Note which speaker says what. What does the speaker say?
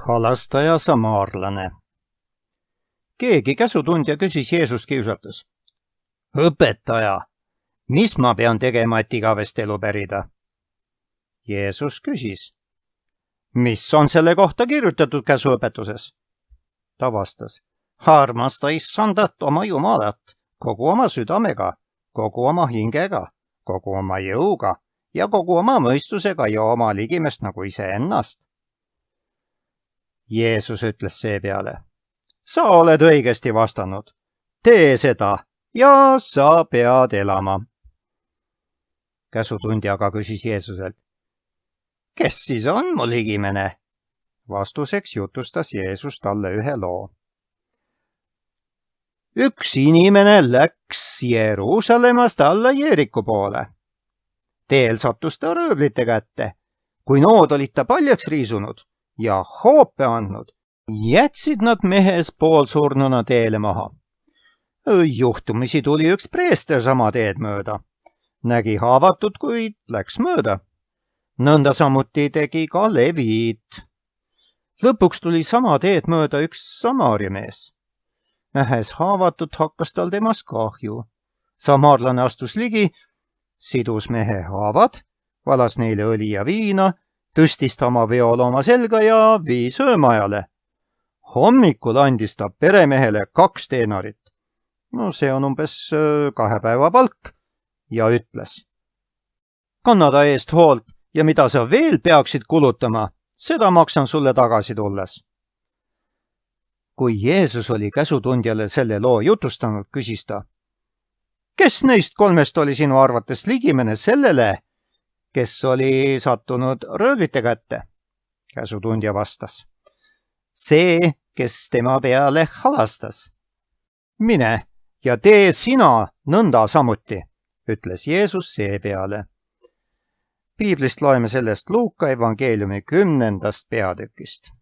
Speaker 1: Halastaja samaarlane. Keegi käsutundja küsis Jeesust kiusates. Õpetaja, mis ma pean tegema, et igavest elu pärida? Jeesus küsis. Mis on selle kohta kirjutatud käsuõpetuses? Ta vastas. Armasta Issandat oma Jumalat kogu oma südamega, kogu oma hingega, kogu oma jõuga ja kogu oma mõistusega ja oma ligimest nagu iseennast. Jeesus ütles seepeale. Sa oled õigesti vastanud. Tee seda ja sa pead elama. Käsutundja aga küsis Jeesuselt. Kes siis on mu ligimene? Vastuseks jutustas Jeesus talle ühe loo. Üks inimene läks Jeruusalemmast alla Jeeriku poole. Teel sattus ta röövlite kätte. Kui nood olid ta paljaks riisunud ja hoope andnud, jätsid nad mehes poolsurnuna teele maha. Juhtumisi tuli üks preester sama teed mööda. Nägi haavatud, kuid läks mööda. Nõnda samuti tegi ka leviit. Lõpuks tuli sama teed mööda üks Samaaria mees. Nähes haavatut, hakkas tal temast kahju. Samaarlane astus ligi, sidus mehe haavad, valas neile õli ja viina, tõstis ta oma veol oma selga ja vii söömajale. Hommikul andis ta peremehele 2 denarit. No see on umbes 2 päeva palk ja ütles. Kanna ta eest hoolt ja mida sa veel peaksid kulutama, seda maksan sulle tagasi tulles. Kui Jeesus oli käsutundjale selle loo jutustanud, küsis ta. Kes neist 3 oli sinu arvates ligimene sellele, kes oli sattunud röövlite kätte? Käsutundja vastas. See, kes tema peale halastas. Mine ja tee sina nõnda samuti, ütles Jeesus seepeale. Piiblist loeme sellest Luuka evangeeliumi 10. peatükist.